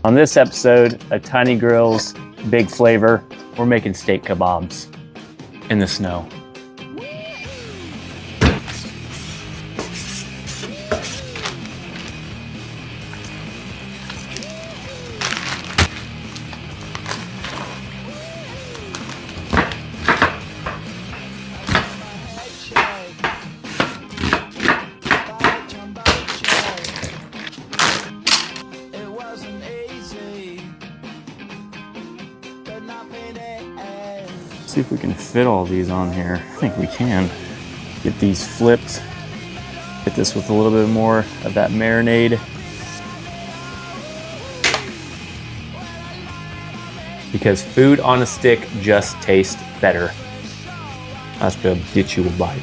On this episode of Tiny Grills, Big Flavor, we're making steak kebabs in the snow. See if we can fit all these on here. I think we can. Get these flipped. Hit this with a little bit more of that marinade. Because food on a stick just tastes better. Let's go get you a bite.